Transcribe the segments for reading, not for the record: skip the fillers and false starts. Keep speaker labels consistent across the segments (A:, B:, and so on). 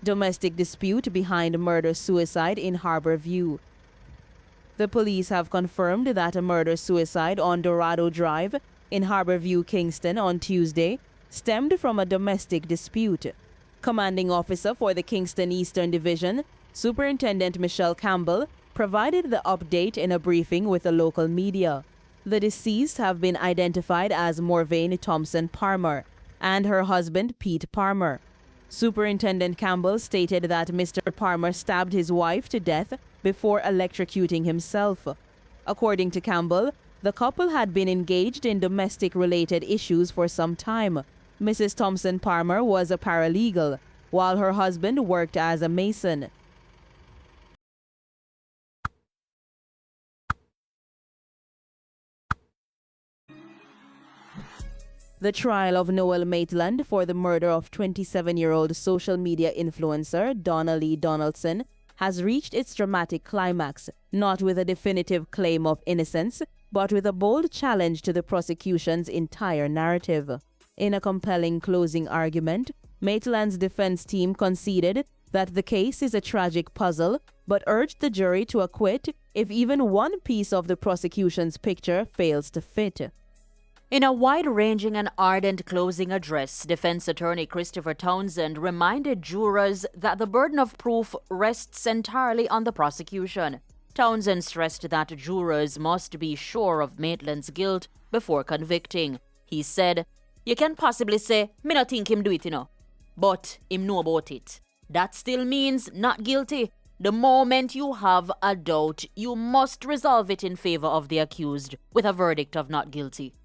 A: Domestic dispute behind murder-suicide in Harborview. The police have confirmed that a murder-suicide on Dorado Drive in Harborview, Kingston on Tuesday stemmed from a domestic dispute. Commanding officer for the Kingston Eastern Division, Superintendent Michelle Campbell, provided the update in a briefing with the local media. The deceased have been identified as Morvaine Thompson Parmer and her husband Pete Parmer. Superintendent Campbell stated that Mr. Parmer stabbed his wife to death before electrocuting himself. According to Campbell, the couple had been engaged in domestic-related issues for some time. Mrs. Thompson Parmer was a paralegal, while her husband worked as a mason. The trial of Noel Maitland for the murder of 27-year-old social media influencer Donna-Lee Donaldson has reached its dramatic climax, not with a definitive claim of innocence, but with a bold challenge to the prosecution's entire narrative. In a compelling closing argument, Maitland's defense team conceded that the case is a tragic puzzle, but urged the jury to acquit if even one piece of the prosecution's picture fails to fit.
B: In a wide-ranging and ardent closing address, defense attorney Christopher Townsend reminded jurors that the burden of proof rests entirely on the prosecution. Townsend stressed that jurors must be sure of Maitland's guilt before convicting. He said, "You can possibly say, me not think him do it, but him know about it. That still means not guilty. The moment you have a doubt, you must resolve it in favor of the accused with a verdict of not guilty."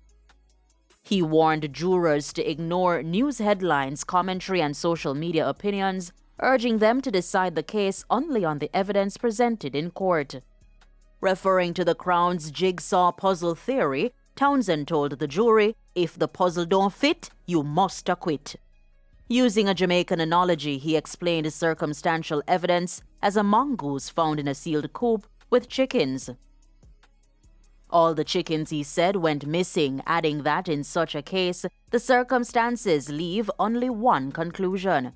B: He warned jurors to ignore news headlines, commentary, and social media opinions, urging them to decide the case only on the evidence presented in court. Referring to the Crown's jigsaw puzzle theory, Townsend told the jury, "If the puzzle don't fit, you must acquit." Using a Jamaican analogy, he explained circumstantial evidence as a mongoose found in a sealed coop with chickens. All the chickens, he said, went missing, adding that in such a case, the circumstances leave only one conclusion.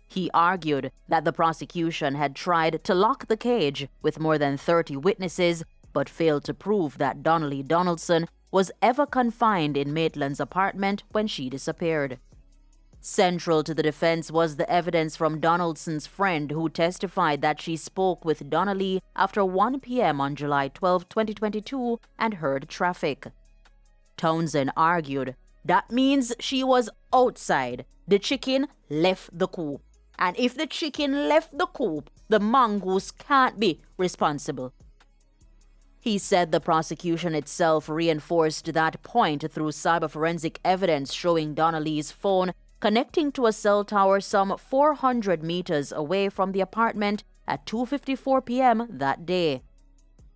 B: He argued that the prosecution had tried to lock the cage with more than 30 witnesses, but failed to prove that Donna-Lee Donaldson was ever confined in Maitland's apartment when she disappeared. Central to the defense was the evidence from Donaldson's friend, who testified that she spoke with Donna-Lee after 1 p.m. on July 12, 2022, and heard traffic. Townsend argued that means she was outside. The chicken left the coop. And if the chicken left the coop, the mongoose can't be responsible. He said the prosecution itself reinforced that point through cyber-forensic evidence showing Donna-Lee's phone connecting to a cell tower some 400 meters away from the apartment at 2:54 p.m. that day.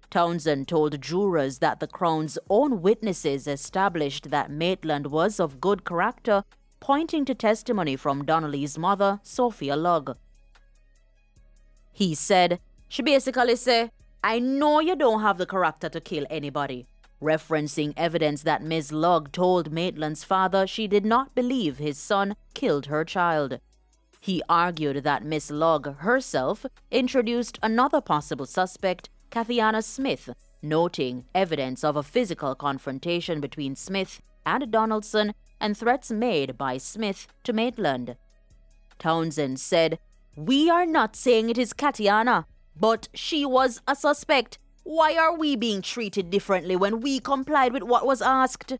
B: Townsend told jurors that the Crown's own witnesses established that Maitland was of good character, pointing to testimony from Donna-Lee's mother, Sophia Lugg. He said, "She basically said, I know you don't have the character to kill anybody," referencing evidence that Ms. Lugg told Maitland's father she did not believe his son killed her child. He argued that Ms. Lugg herself introduced another possible suspect, Kathiana Smith, noting evidence of a physical confrontation between Smith and Donaldson and threats made by Smith to Maitland. Townsend said, "We are not saying it is Kathiana, but she was a suspect. Why are we being treated differently when we complied with what was asked?"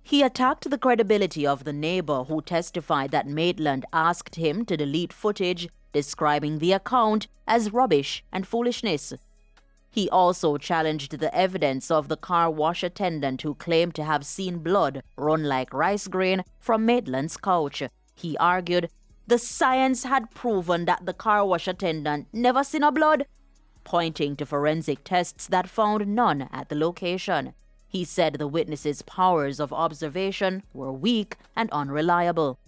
B: He attacked the credibility of the neighbor who testified that Maitland asked him to delete footage, describing the account as rubbish and foolishness. He also challenged the evidence of the car wash attendant who claimed to have seen blood run like rice grain from Maitland's couch. He argued the science had proven that the car wash attendant never seen a blood, pointing to forensic tests that found none at the location. He said the witnesses' powers of observation were weak and unreliable.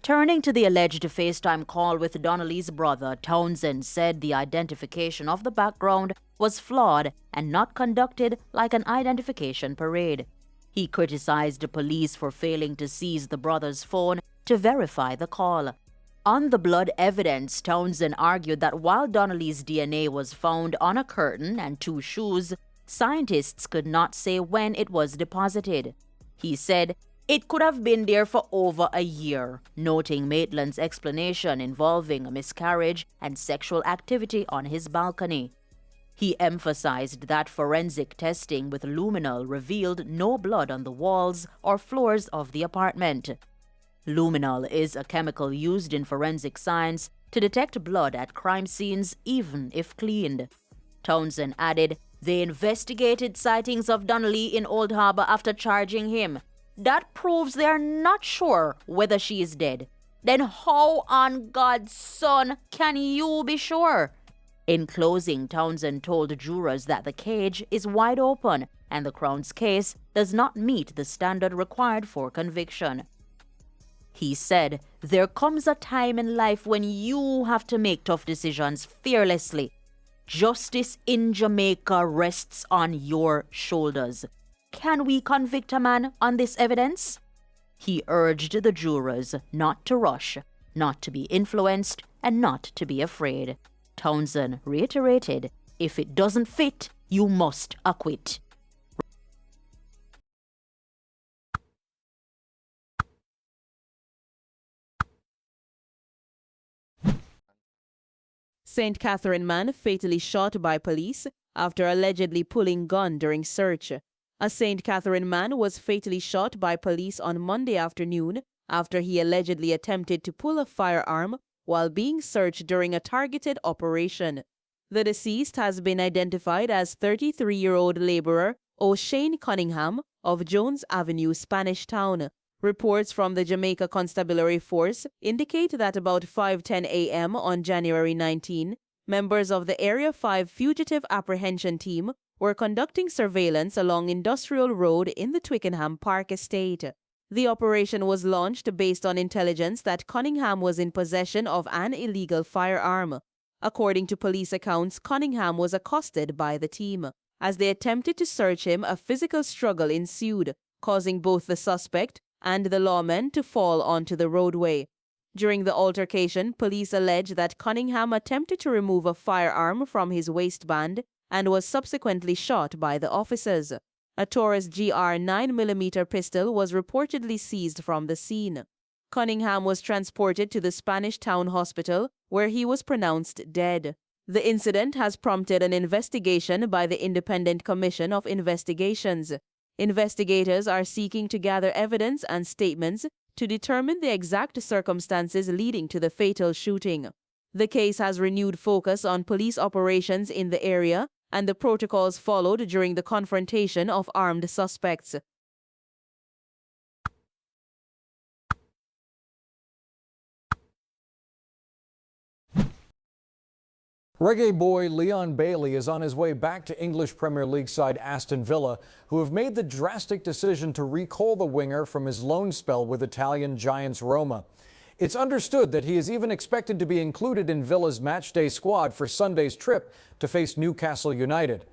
B: Turning to the alleged FaceTime call with Donna-Lee's brother, Townsend said the identification of the background was flawed and not conducted like an identification parade. He criticized the police for failing to seize the brother's phone to verify the call. On the blood evidence, Townsend argued that while Donna-Lee's DNA was found on a curtain and 2 shoes, scientists could not say when it was deposited. He said it could have been there for over a year, noting Maitland's explanation involving a miscarriage and sexual activity on his balcony. He emphasized that forensic testing with luminol revealed no blood on the walls or floors of the apartment. Luminol is a chemical used in forensic science to detect blood at crime scenes even if cleaned. Townsend added they investigated sightings of Donna-Lee in Old Harbor after charging him. That proves they are not sure whether she is dead. Then how on God's son can you be sure? In closing, Townsend told jurors that the cage is wide open and the Crown's case does not meet the standard required for conviction. He said, there comes a time in life when you have to make tough decisions fearlessly. Justice in Jamaica rests on your shoulders. Can we convict a man on this evidence? He urged the jurors not to rush, not to be influenced, and not to be afraid. Townsend reiterated, if it doesn't fit, you must acquit.
A: St. Catherine man fatally shot by police after allegedly pulling gun during search. A St. Catherine man was fatally shot by police on Monday afternoon after he allegedly attempted to pull a firearm while being searched during a targeted operation. The deceased has been identified as 33-year-old laborer O'Shane Cunningham of Jones Avenue, Spanish Town. Reports from the Jamaica Constabulary Force indicate that about 5:10 a.m. on January 19, members of the Area 5 Fugitive Apprehension Team were conducting surveillance along Industrial Road in the Twickenham Park Estate. The operation was launched based on intelligence that Cunningham was in possession of an illegal firearm. According to police accounts, Cunningham was accosted by the team. As they attempted to search him, a physical struggle ensued, causing both the suspect and the lawmen to fall onto the roadway. During the altercation, police allege that Cunningham attempted to remove a firearm from his waistband and was subsequently shot by the officers. A Taurus GR 9mm pistol was reportedly seized from the scene. Cunningham was transported to the Spanish Town Hospital, where he was pronounced dead. The incident has prompted an investigation by the Independent Commission of Investigations. Investigators are seeking to gather evidence and statements to determine the exact circumstances leading to the fatal shooting. The case has renewed focus on police operations in the area and the protocols followed during the confrontation of armed suspects.
C: Reggae boy Leon Bailey is on his way back to English Premier League side Aston Villa, who have made the drastic decision to recall the winger from his loan spell with Italian giants Roma. It's understood that he is even expected to be included in Villa's matchday squad for Sunday's trip to face Newcastle United.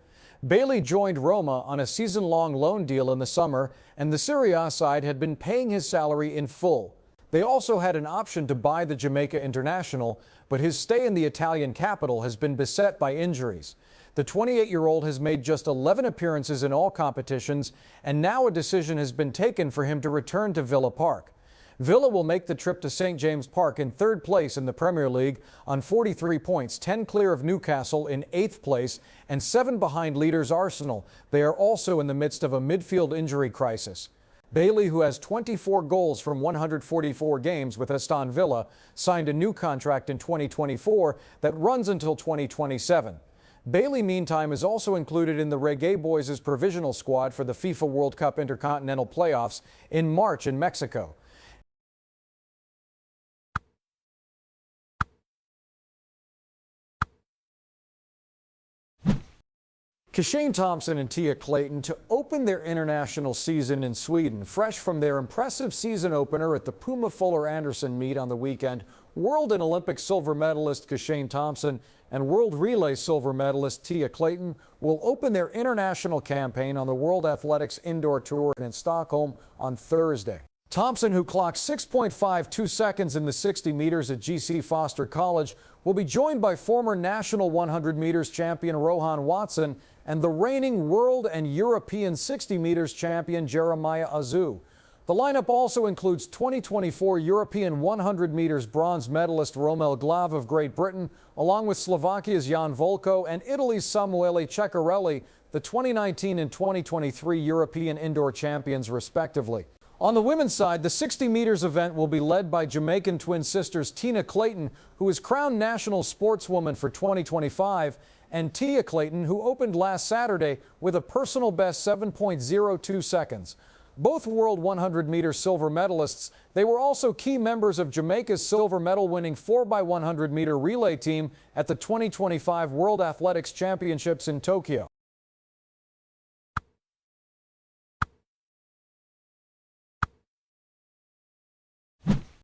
C: Bailey joined Roma on a season-long loan deal in the summer, and the Serie A side had been paying his salary in full. They also had an option to buy the Jamaica international, but his stay in the Italian capital has been beset by injuries. The 28-year-old has made just 11 appearances in all competitions, and now a decision has been taken for him to return to Villa Park. Villa will make the trip to St. James Park in third place in the Premier League on 43 points, 10 clear of Newcastle in eighth place, and 7 behind leaders Arsenal. They are also in the midst of a midfield injury crisis. Bailey, who has 24 goals from 144 games with Aston Villa, signed a new contract in 2024 that runs until 2027. Bailey, meantime, is also included in the Reggae Boys' provisional squad for the FIFA World Cup Intercontinental Playoffs in March in Mexico. Kishane Thompson and Tia Clayton to open their international season in Sweden. Fresh from their impressive season opener at the Puma Fuller Anderson meet on the weekend, World and Olympic silver medalist Kishane Thompson and World Relay silver medalist Tia Clayton will open their international campaign on the World Athletics Indoor Tour in Stockholm on Thursday. Thompson, who clocked 6.52 seconds in the 60 meters at GC Foster College, will be joined by former national 100 meters champion Rohan Watson and the reigning world and European 60 meters champion Jeremiah Azu. The lineup also includes 2024 European 100 meters bronze medalist Romel Glav of Great Britain, along with Slovakia's Jan Volko and Italy's Samuele Ceccarelli, the 2019 and 2023 European indoor champions respectively. On the women's side, the 60 meters event will be led by Jamaican twin sisters Tina Clayton, who is crowned national sportswoman for 2025, and Tia Clayton, who opened last Saturday with a personal best 7.02 seconds. Both World 100-meter silver medalists, they were also key members of Jamaica's silver medal-winning 4x100-meter relay team at the 2025 World Athletics Championships in Tokyo.